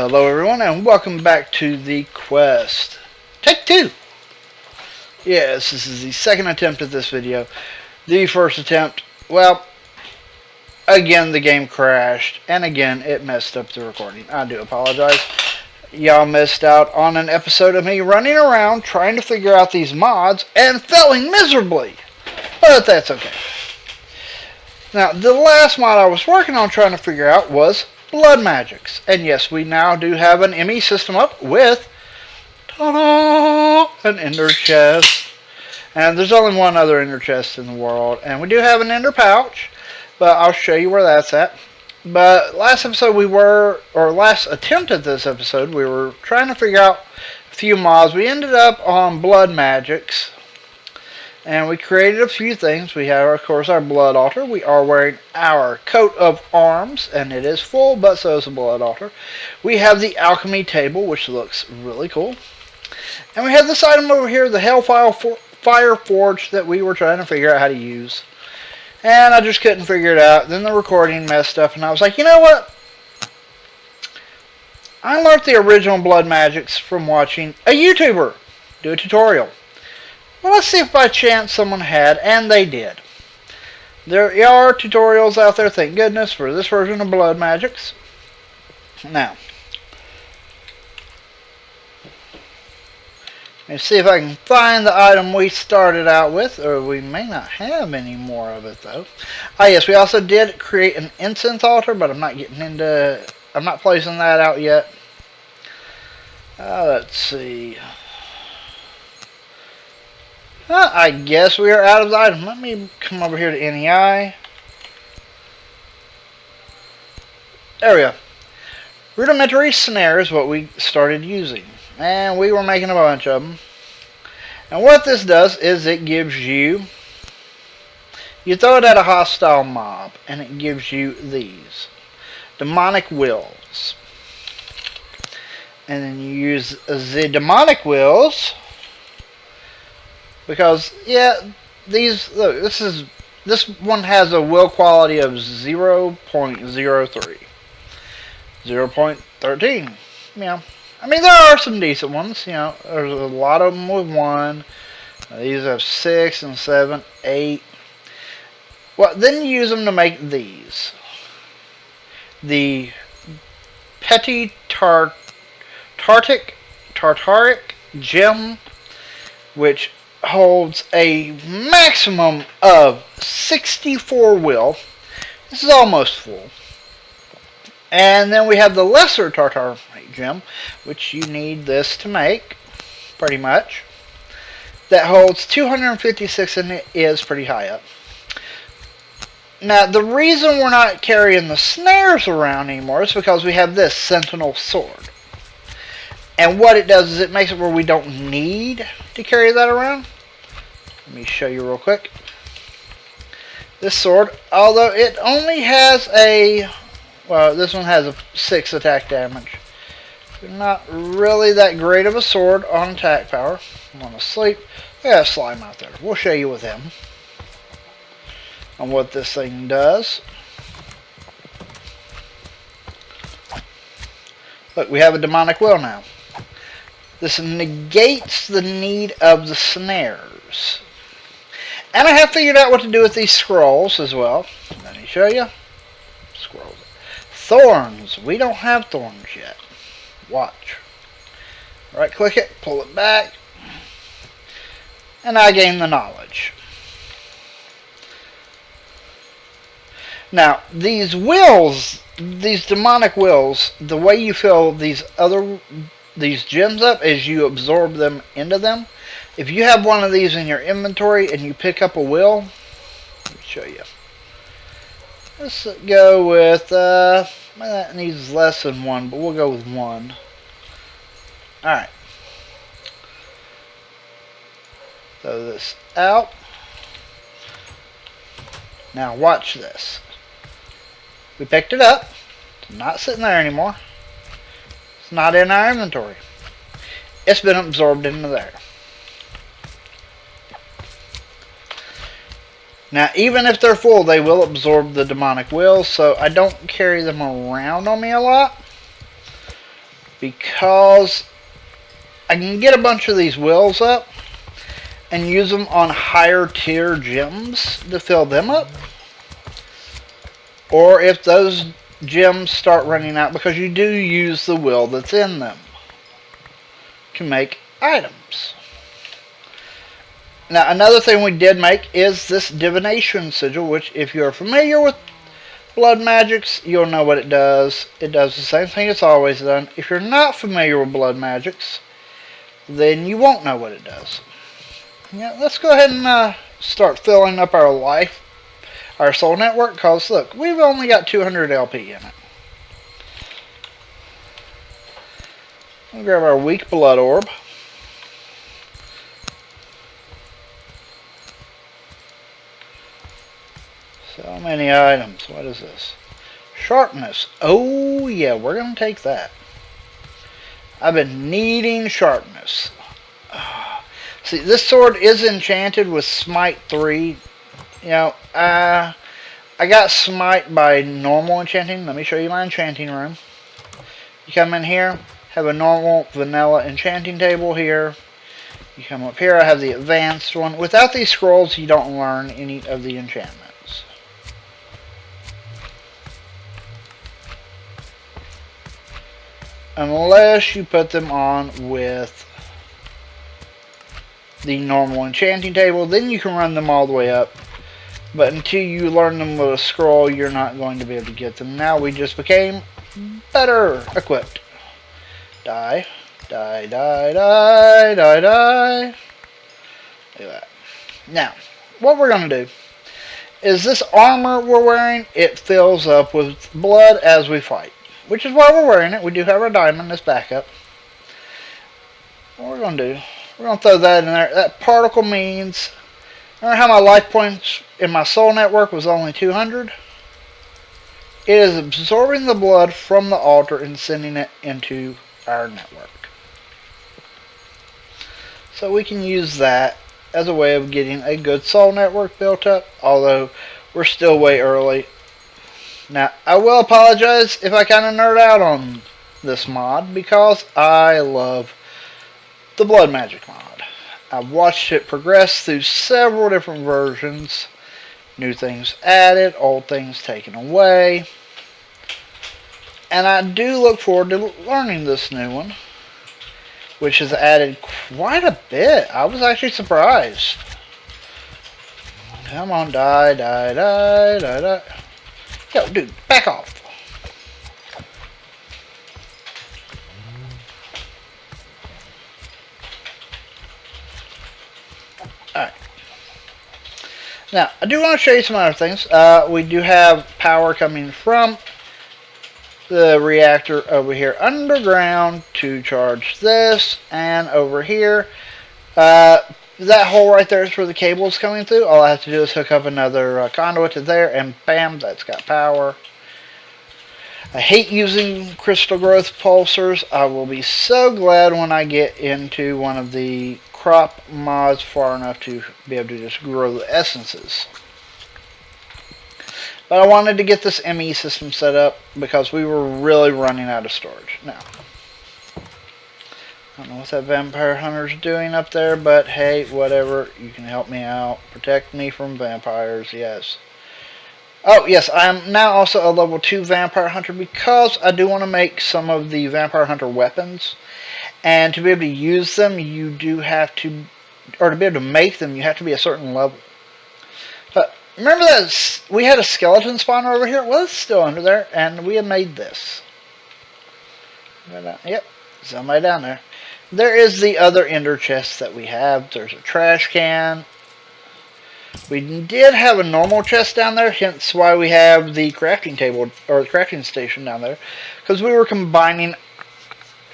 Hello everyone and welcome back to the quest. Take 2! Yes, this is the second attempt at this video. The first attempt, well, again the game crashed and again it messed up the recording. I do apologize. Y'all missed out on an episode of me running around trying to figure out these mods and failing miserably. But that's okay. Now, the last mod I was working on trying to figure out was blood magics. And yes, we now do have an ME system up with an ender chest. And there's only one other ender chest in the world. And we do have an ender pouch, but I'll show you where that's at. But last episode last attempt at this episode, we were trying to figure out a few mods. We ended up on blood magics. And we created a few things. We have, of course, our blood altar. We are wearing our coat of arms, and it is full, but so is the blood altar. We have the alchemy table, which looks really cool. And we have this item over here, the Hellfire Forge, that we were trying to figure out how to use. And I just couldn't figure it out. Then the recording messed up, and I was like, you know what? I learned the original blood magics from watching a YouTuber do a tutorial. Well, let's see if by chance someone had, and they did. There are tutorials out there, thank goodness, for this version of blood magics. Now, let me see if I can find the item we started out with, or we may not have any more of it though. Ah, yes, we also did create an incense altar, but I'm not placing that out yet. Let's see. I guess we are out of the item. Let me come over here to NEI. There we go. Rudimentary snare is what we started using. And we were making a bunch of them. And what this does is it gives you throw it at a hostile mob. And it gives you these. Demonic wills. And then you use the demonic wills. Because, yeah, this one has a will quality of 0.03. 0.13. Yeah. I mean, there are some decent ones, you know. There's a lot of them with 1. These have 6 and 7, 8. Well, then you use them to make these. The Petty Tartaric Gem, which holds a maximum of 64 will. This is almost full. And then we have the lesser Tartaric Gem, which you need this to make, pretty much. That holds 256 and it is pretty high up. Now, the reason we're not carrying the snares around anymore is because we have this Sentinel Sword. And what it does is it makes it where we don't need to carry that around. Let me show you real quick. This sword, although it only has this one has a 6 attack damage. Not really that great of a sword on attack power. I'm going to sleep. I got a slime out there. We'll show you with him on what this thing does. Look, we have a demonic will now. This negates the need of the snares. And I have figured out what to do with these scrolls as well. Let me show you. Scrolls. Thorns. We don't have thorns yet. Watch. Right click it, pull it back. And I gain the knowledge. Now, these wills, these demonic wills, the way you fill these gems up is you absorb them into them. If you have one of these in your inventory and you pick up a will, let me show you. Let's go with, that needs less than 1, but we'll go with 1. Alright. Throw this out. Now watch this. We picked it up. It's not sitting there anymore. It's not in our inventory. It's been absorbed into there. Now, even if they're full, they will absorb the demonic will, so I don't carry them around on me a lot. because I can get a bunch of these wheels up and use them on higher tier gems to fill them up. Or if those gems start running out, because you do use the wheel that's in them to make items. Now, another thing we did make is this divination sigil, which if you're familiar with blood magics, you'll know what it does. It does the same thing it's always done. If you're not familiar with blood magics, then you won't know what it does. Yeah, let's go ahead and start filling up our life, our soul network, because look, we've only got 200 LP in it. We'll grab our weak blood orb. So many items. What is this? Sharpness. Oh yeah, we're going to take that. I've been needing sharpness. See, this sword is enchanted with Smite 3. You know, I got Smite by normal enchanting. Let me show you my enchanting room. You come in here, have a normal vanilla enchanting table here. You come up here, I have the advanced one. Without these scrolls, you don't learn any of the enchantments. Unless you put them on with the normal enchanting table, then you can run them all the way up. But until you learn them with a scroll, you're not going to be able to get them. Now we just became better equipped. Die, die, die, die, die, die. Look at that. Now, what we're going to do is this armor we're wearing, it fills up with blood as we fight. Which is why we're wearing it. We do have our diamond as backup. What we're going to do, we're going to throw that in there. That particle means, remember how my life points in my soul network was only 200? It is absorbing the blood from the altar and sending it into our network. So we can use that as a way of getting a good soul network built up, although we're still way early. Now, I will apologize if I kind of nerd out on this mod, because I love the blood magic mod. I've watched it progress through several different versions. New things added, old things taken away. And I do look forward to learning this new one, which has added quite a bit. I was actually surprised. Come on, die, die, die, die, die. Yo, dude, back off. Alright. Now, I do want to show you some other things. We do have power coming from the reactor over here underground to charge this, and over here, that hole right there is where the cable is coming through. All I have to do is hook up another conduit to there, and bam, that's got power. I hate using crystal growth pulsers. I will be so glad when I get into one of the crop mods far enough to be able to just grow the essences. But I wanted to get this ME system set up because we were really running out of storage. Now, I don't know what that vampire hunter's doing up there, but hey, whatever. You can help me out. Protect me from vampires, yes. Oh, yes, I am now also a level 2 vampire hunter because I do want to make some of the vampire hunter weapons. And to be able to use them, you do have to, or to be able to make them, you have to be a certain level. But remember that we had a skeleton spawner over here? Well, it's still under there, and we have made this. Yep, somebody down there. There is the other ender chest that we have. There's a trash can. We did have a normal chest down there, hence why we have the crafting table, or the crafting station down there. Because we were combining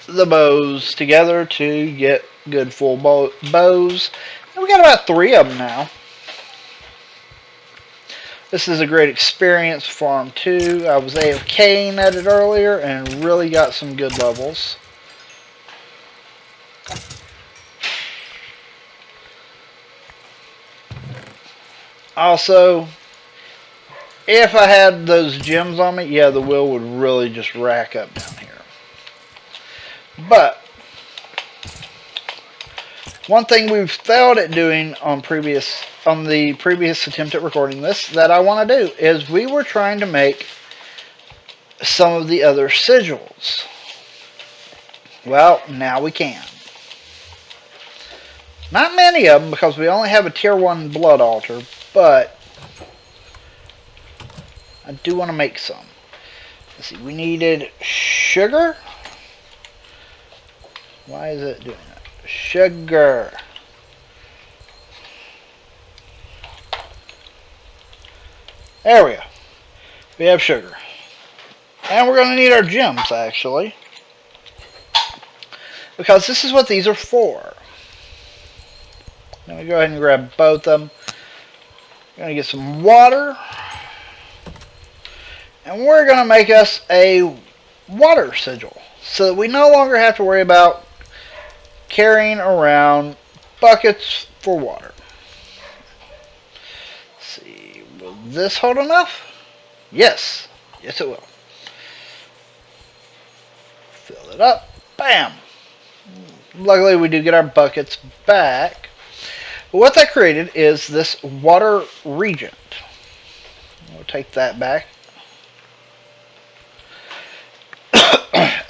the bows together to get good full bows. And we got about 3 of them now. This is a great experience farm too. I was AFKing at it earlier and really got some good levels. Also, if I had those gems on me, yeah, the wheel would really just rack up down here. But one thing we've failed at doing on the previous attempt at recording this that I want to do is we were trying to make some of the other sigils. Well, now we can. Not many of them because we only have a tier 1 blood altar, but I do want to make some. Let's see, we needed sugar. Why is it doing that? Sugar. There we go. We have sugar. And we're going to need our gems, actually. Because this is what these are for. Let me go ahead and grab both of them. We're going to get some water. And we're going to make us a water sigil. So that we no longer have to worry about carrying around buckets for water. Let's see. Will this hold enough? Yes. Yes, it will. Fill it up. Bam. Luckily, we do get our buckets back. But what that created is this water regent. We'll take that back.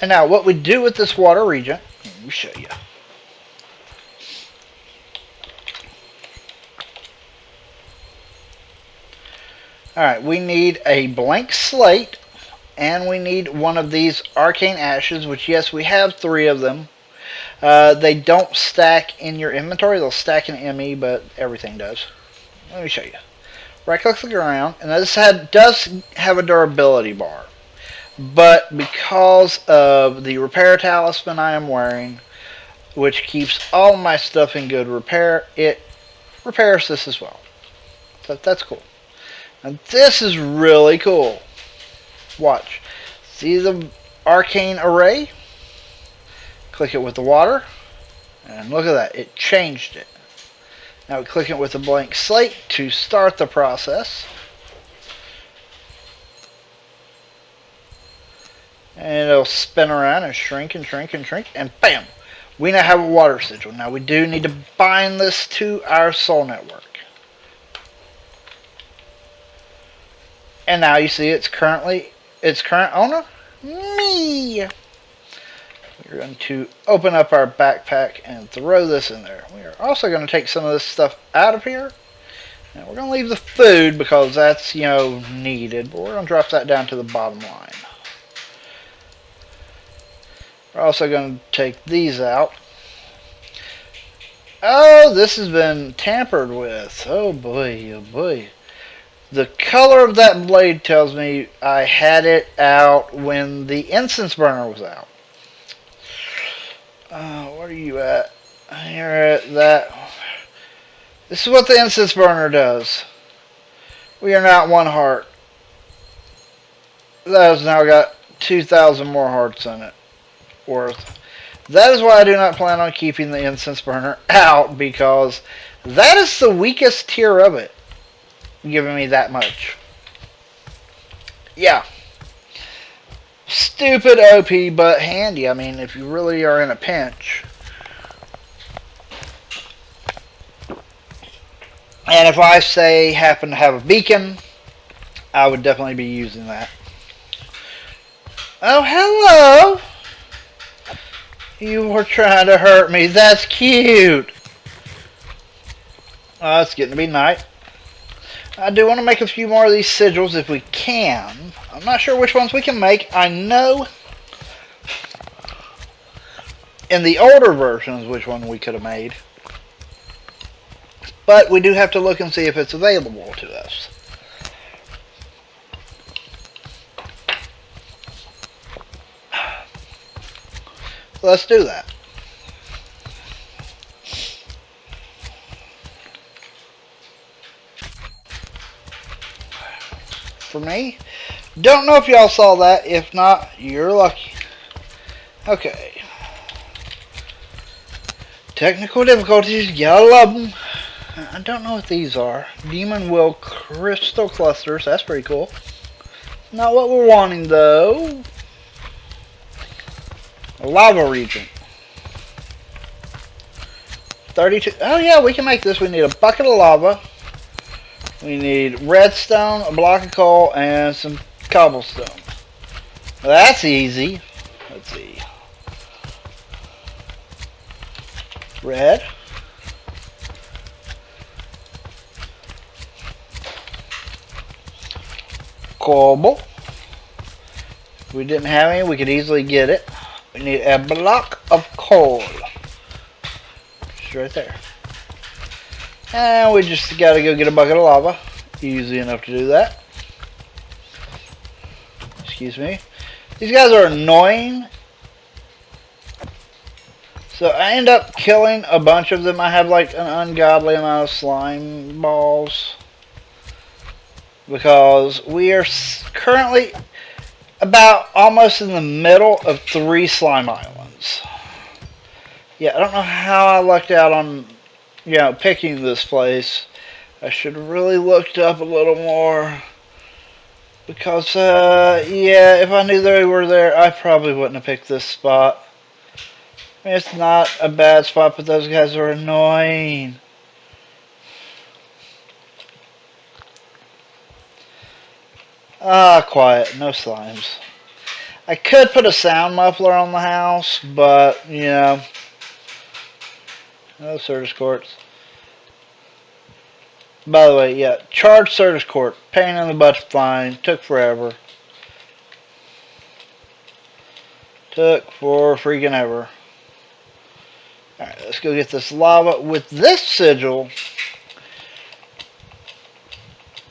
And now, what we do with this water regent, let me show you. Alright, we need a blank slate, and we need one of these arcane ashes, which, yes, we have 3 of them. They don't stack in your inventory. They'll stack in ME, but everything does. Let me show you. Right-click the ground, and this does have a durability bar. But because of the repair talisman I am wearing, which keeps all my stuff in good repair, it repairs this as well. So that's cool. And this is really cool. Watch. See the arcane array? Click it with the water, and look at that, it changed it. Now we click it with a blank slate to start the process. And it'll spin around and shrink and shrink and shrink, and bam! We now have a water sigil. Now we do need to bind this to our soul network. And now you see its current owner, me! We're going to open up our backpack and throw this in there. We are also going to take some of this stuff out of here. And we're going to leave the food because that's, needed. But we're going to drop that down to the bottom line. We're also going to take these out. Oh, this has been tampered with. Oh boy, oh boy. The color of that blade tells me I had it out when the incense burner was out. Where are you at? You're at that. This is what the incense burner does. We are not 1 heart. That has now got 2,000 more hearts in it. Worth. That is why I do not plan on keeping the incense burner out, because that is the weakest tier of it, giving me that much. Yeah. Stupid OP, but handy. I mean, if you really are in a pinch. And if I say happen to have a beacon, I would definitely be using that. Oh, hello! You were trying to hurt me. That's cute. It's getting to be night. I do want to make a few more of these sigils if we can. I'm not sure which ones we can make. I know in the older versions which one we could have made. But we do have to look and see if it's available to us. Let's do that. For me, don't know if y'all saw that. If not, you're lucky. Okay. Technical difficulties, gotta love them. I don't know what these are. Demon Will Crystal Clusters, that's pretty cool. Not what we're wanting though. Lava region. 32. Oh yeah, we can make this. We need a bucket of lava. We need redstone, a block of coal, and some cobblestone. Well, that's easy. Let's see. Red. Cobble. If we didn't have any, we could easily get it. We need a block of coal. Just right there. And we just gotta go get a bucket of lava. Easy enough to do that. Excuse me. These guys are annoying. So I end up killing a bunch of them. I have like an ungodly amount of slime balls. Because we are currently about almost in the middle of 3 slime islands. Yeah, I don't know how I lucked out on, picking this place. I should have really looked up a little more. Because, yeah, if I knew they were there, I probably wouldn't have picked this spot. I mean, it's not a bad spot, but those guys are annoying. Ah, quiet. No slimes. I could put a sound muffler on the house, but, no service courts. By the way, yeah, charge service court. Pain in the butt's fine. Took forever. Took for freaking ever. Alright, let's go get this lava. With this sigil,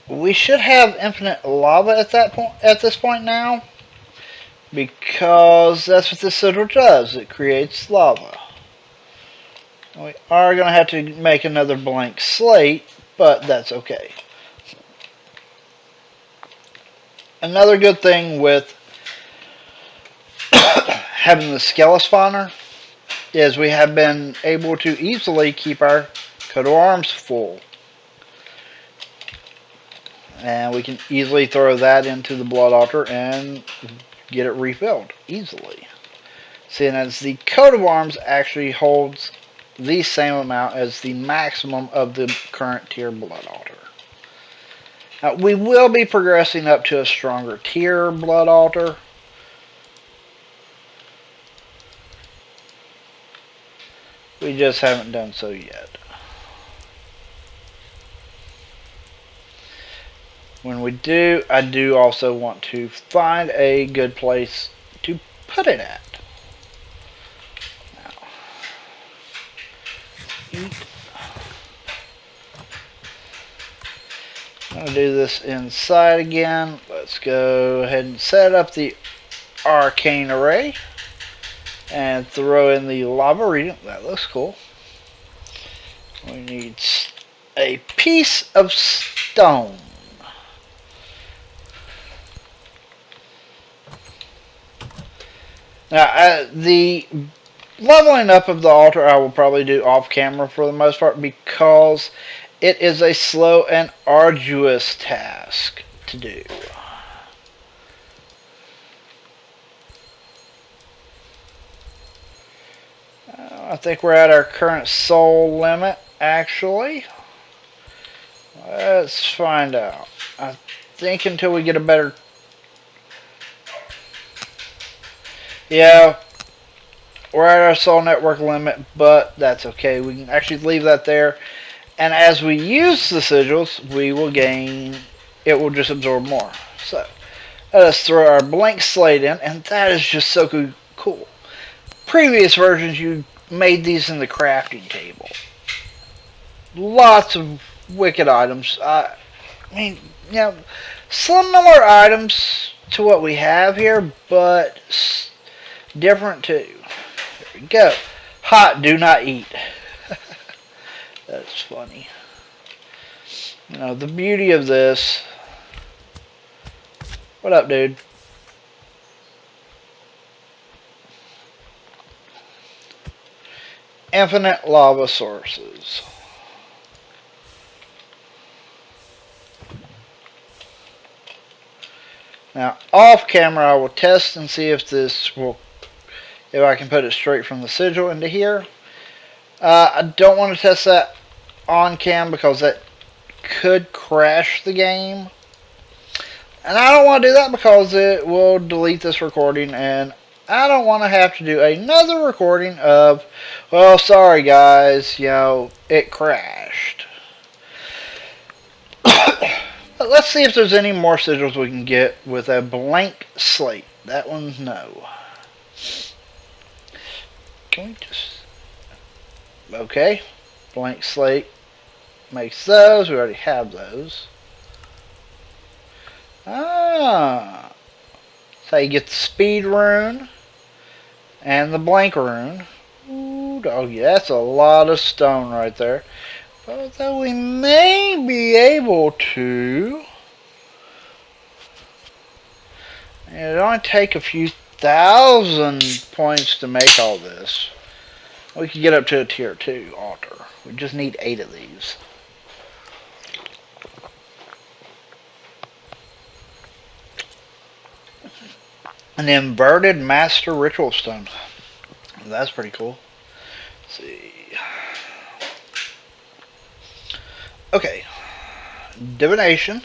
we should have infinite lava at this point now. Because that's what this sigil does. It creates lava. We are going to have to make another blank slate, but that's okay. Another good thing with having the skeleton spawner is we have been able to easily keep our coat of arms full. And we can easily throw that into the blood altar and get it refilled easily. Seeing as the coat of arms actually holds the same amount as the maximum of the current tier blood altar. Now, we will be progressing up to a stronger tier blood altar. We just haven't done so yet. When we do, I do also want to find a good place to put it at. Now, eat. I'm going to do this inside again. Let's go ahead and set up the arcane array and throw in the lava region. That looks cool. We need a piece of stone. Now, the leveling up of the altar I will probably do off camera for the most part because it is a slow and arduous task to do. I think we're at our current soul limit, actually. Let's find out. I think until we get a better... Yeah, we're at our soul network limit, but that's okay. We can actually leave that there. And as we use the sigils, we will gain... It will just absorb more. So, let us throw our blank slate in, and that is just so cool. Previous versions, you made these in the crafting table. Lots of wicked items. I mean, similar items to what we have here, but different too. There we go. Hot, do not eat. That's funny. The beauty of this... What up, dude? Infinite lava sources. Now, off camera, I will test and see if this will if I can put it straight from the sigil into here. I don't want to test that on cam because that could crash the game. And I don't want to do that because it will delete this recording, and I don't want to have to do another recording of, well, sorry guys, it crashed. But let's see if there's any more sigils we can get with a blank slate. That one's no. Can we just... Okay. Blank slate makes those. We already have those. Ah. So you get the speed rune and the blank rune. Ooh, oh yeah, that's a lot of stone right there. Although we may be able to... It only take a few thousand points to make all this. We could get up to a tier 2 altar. We just need 8 of these. An inverted master ritual stone. That's pretty cool. Let's see. Okay. Divination.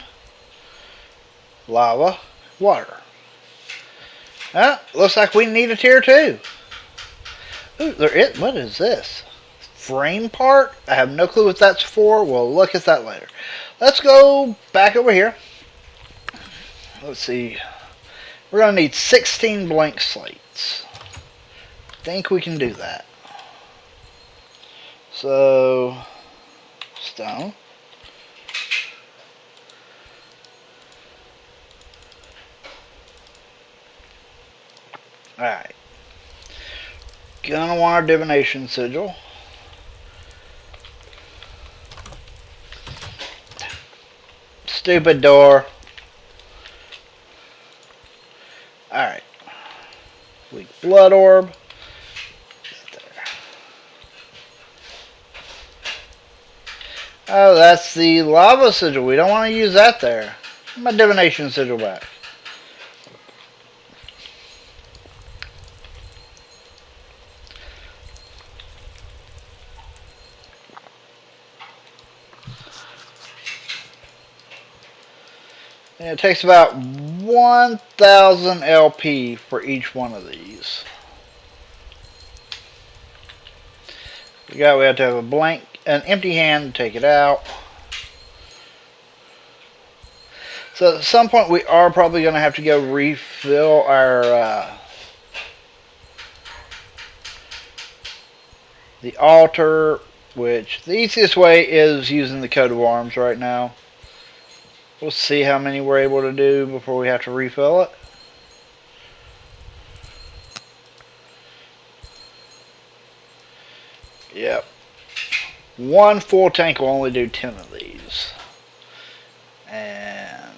Lava. Water. Looks like we need a tier 2. Ooh, there is. What is this? Frame part? I have no clue what that's for. We'll look at that later. Let's go back over here. Let's see. We're going to need 16 blank slates. I think we can do that. So, stone. Alright. Gonna want our divination sigil. Stupid door. Alright. Weak blood orb. There. Oh, that's the lava sigil. We don't want to use that there. My divination sigil back. And it takes about 1,000 LP for each one of these. We have to have an empty hand to take it out. So at some point we are probably going to have to go refill our the altar, which the easiest way is using the coat of arms right now. We'll see how many we're able to do before we have to refill it. Yep. One full tank will only do 10 of these. And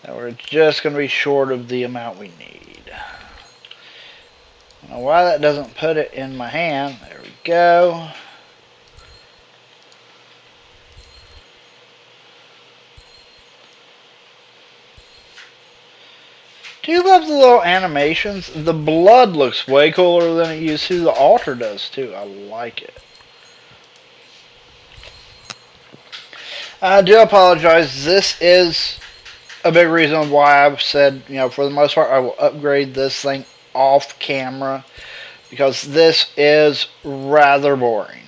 we're just going to be short of the amount we need. I don't know why that doesn't put it in my hand. There we go. Do you love the little animations? The blood looks way cooler than it used to. The altar does too. I like it. I do apologize. This is a big reason why I've said, for the most part, I will upgrade this thing off camera, because this is rather boring.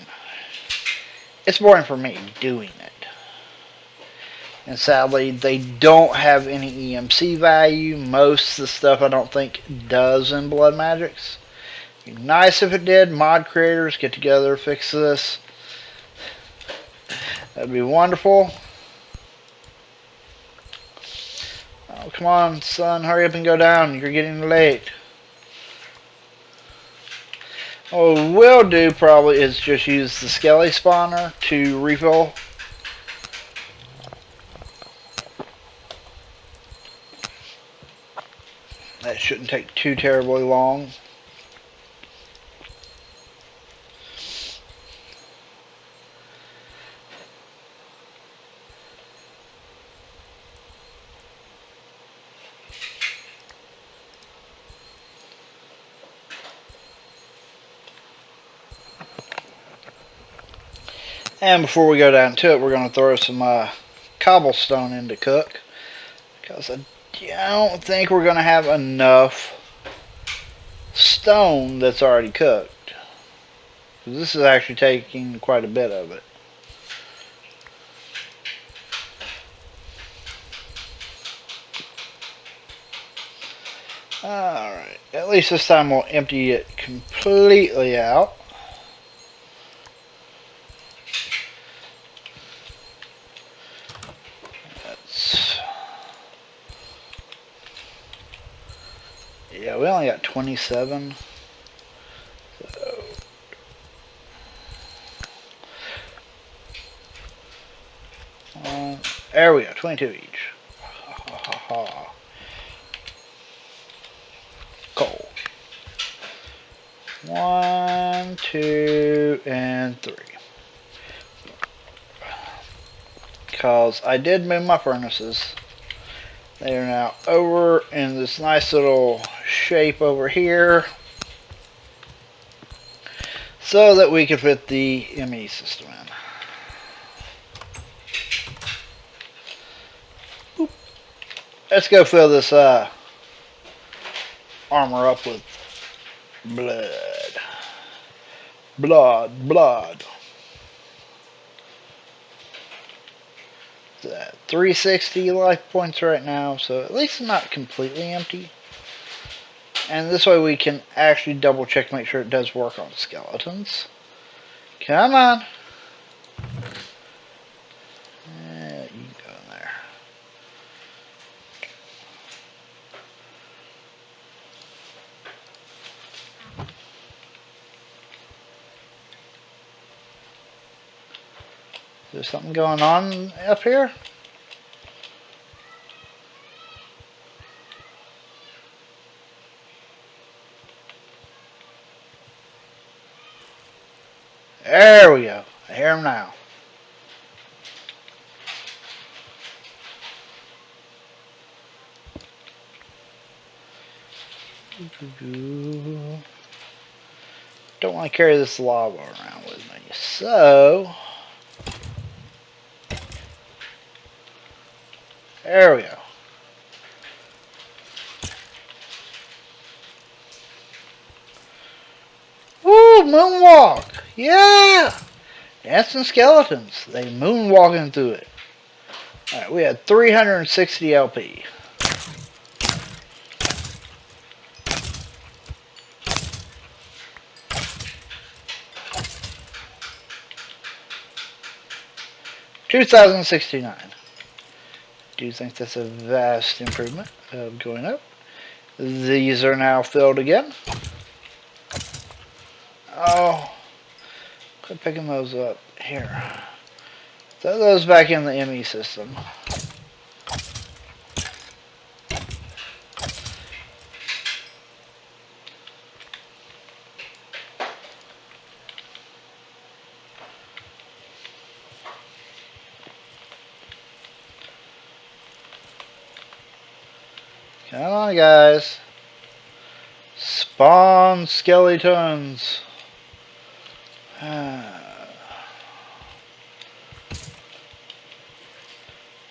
It's boring for me doing it. And sadly, they don't have any EMC value. Most of the stuff I don't think does in Blood Magics. It'd be nice if it did. Mod creators, get together, fix this. That'd be wonderful. Oh, come on, son. Hurry up and go down. You're getting late. What we'll do probably is just use the Skelly spawner to refill. That shouldn't take too terribly long. And before we go down to it, we're going to throw some cobblestone in to cook, because I don't think we're going to have enough stone that's already cooked. This is actually taking quite a bit of it. Alright, at least this time we'll empty it completely out. Yeah, we only got 27. So there we go, 22 each. Coal. 1, 2, and 3. Because I did move my furnaces. They are now over in this nice little shape over here, so that we can fit the ME system in. Boop. Let's go fill this armor up with blood. Blood. What's that? 360 life points right now, so at least it's not completely empty. And this way we can actually double check, make sure it does work on skeletons. Come on. You can go in there. Is there something going on up here? There we go. I hear him now. Don't want to carry this lava around with me, so there we go. Woo, moonwalk! Yeah! Dancing skeletons. They moonwalking through it. Alright, we had 360 LP. $2,069. Do you think that's a vast improvement of going up? These are now filled again. Oh, quit picking those up. Here. Throw those back in the ME system. Come on, guys. Spawn skeletons.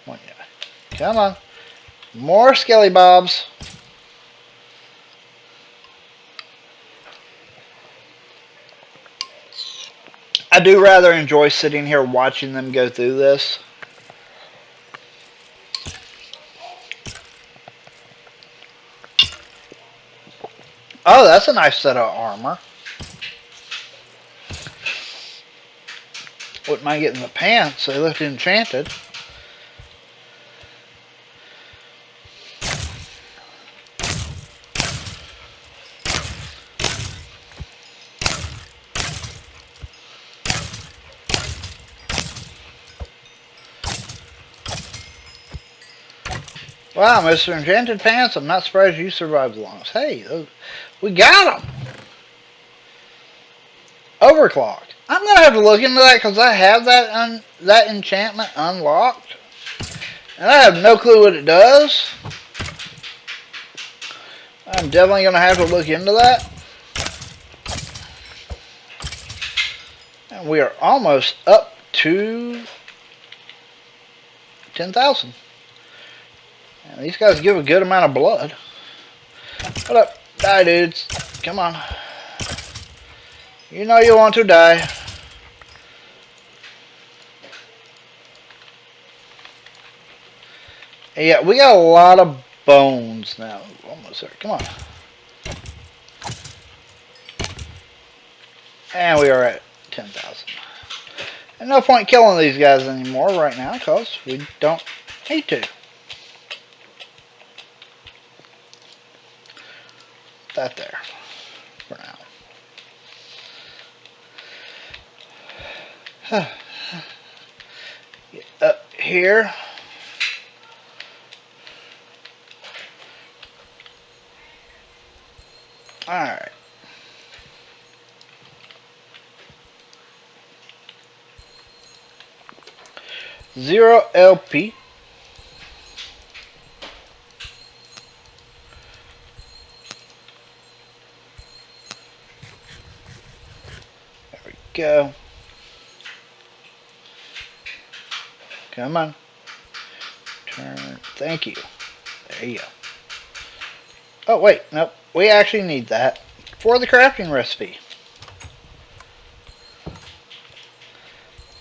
One guy. Come on. More skelly bobs. I do rather enjoy sitting here watching them go through this. Oh, that's a nice set of armor. Wouldn't mind getting the pants. They look enchanted. Wow, Mr. Enchanted Pants, I'm not surprised you survived the longest. Hey, we got them! Overclock. I'm going to have to look into that because I have that enchantment unlocked. And I have no clue what it does. I'm definitely going to have to look into that. And we are almost up to 10,000. And these guys give a good amount of blood. What up? Die, dudes. Come on. You know you want to die. Yeah, we got a lot of bones now. Almost there. Come on. And we are at 10,000. And no point killing these guys anymore right now because we don't need to. That there for now. Get up here. Alright. Zero LP. There we go. Come on. Turn. Thank you. There you go. Oh, wait. Nope. We actually need that for the crafting recipe.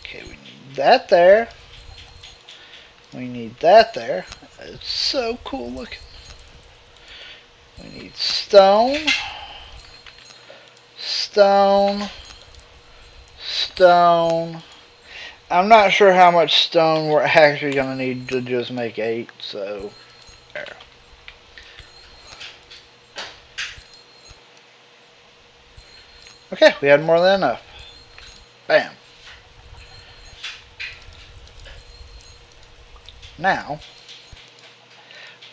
Okay, we need that there. We need that there. It's so cool looking. We need stone. Stone. Stone. I'm not sure how much stone we're actually going to need to just make 8, so there. Okay, we had more than enough. Bam. Now,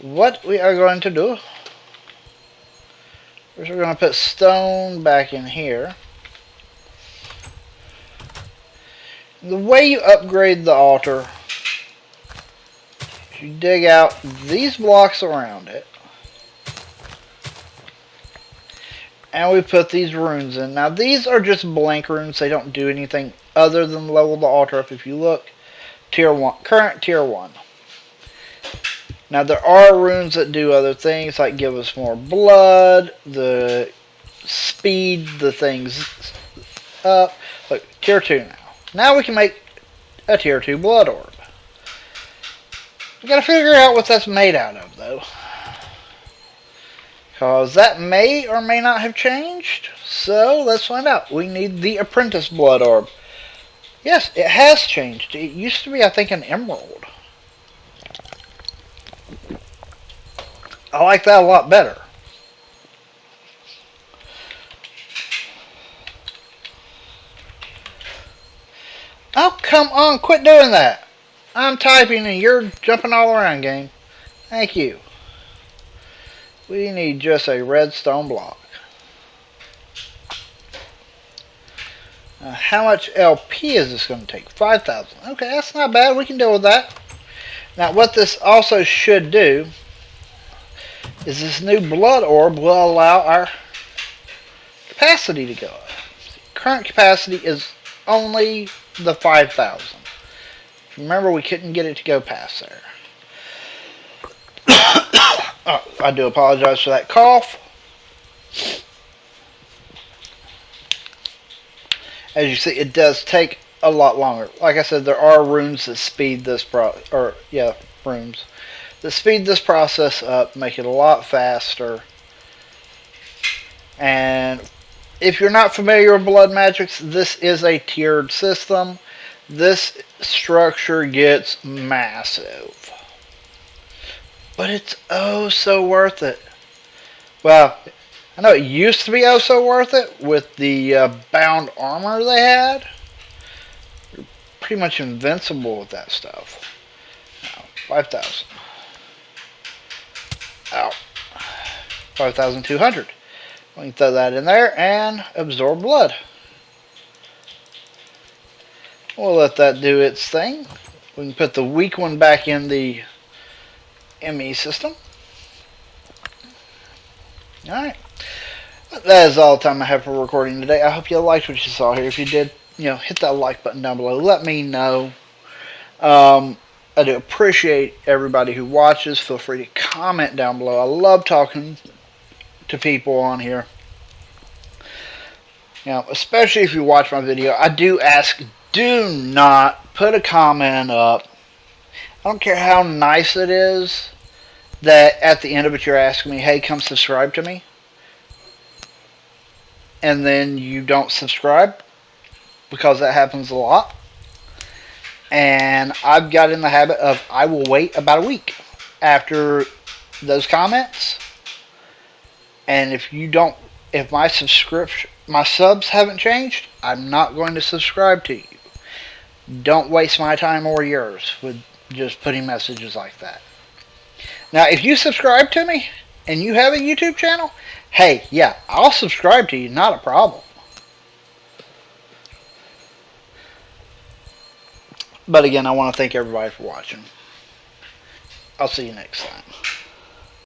what we are going to do is we're going to put stone back in here. The way you upgrade the altar is you dig out these blocks around it. And we put these runes in. Now these are just blank runes. They don't do anything other than level the altar up. If you look, tier 1, current tier 1. Now there are runes that do other things, like give us more blood, the speed the things up. Look, tier 2 now. Now we can make a tier 2 blood orb. We gotta figure out what that's made out of though. Because that may or may not have changed. So let's find out. We need the apprentice blood orb. Yes, it has changed. It used to be, I think, an emerald. I like that a lot better. Oh, come on. Quit doing that. I'm typing and you're jumping all around, game. Thank you. We need just a redstone block. How much LP is this going to take? 5,000. Okay, that's not bad. We can deal with that. Now, what this also should do is this new blood orb will allow our capacity to go up. Current capacity is only the 5,000. Remember, we couldn't get it to go past there. Oh, I do apologize for that cough. As you see, it does take a lot longer. Like I said, there are runes that speed this runes that speed this process up, make it a lot faster. And if you're not familiar with blood magics, this is a tiered system. This structure gets massive. But it's oh so worth it. Well, I know it used to be oh so worth it with the bound armor they had. You're pretty much invincible with that stuff. Now, 5,000. Ow. 5,200. We can throw that in there and absorb blood. We'll let that do its thing. We can put the weak one back in the ME system. Alright. That is all the time I have for recording today. I hope you liked what you saw here. If you did, hit that like button down below. Let me know. I do appreciate everybody who watches. Feel free to comment down below. I love talking to people on here. Especially if you watch my video, I do ask, do not put a comment up. I don't care how nice it is that at the end of it you're asking me, hey, come subscribe to me. And then you don't subscribe, because that happens a lot. And I've got in the habit of I will wait about a week after those comments. And if my subs haven't changed, I'm not going to subscribe to you. Don't waste my time or yours with just putting messages like that. Now, if you subscribe to me and you have a YouTube channel, hey, yeah, I'll subscribe to you, not a problem. But again, I want to thank everybody for watching. I'll see you next time.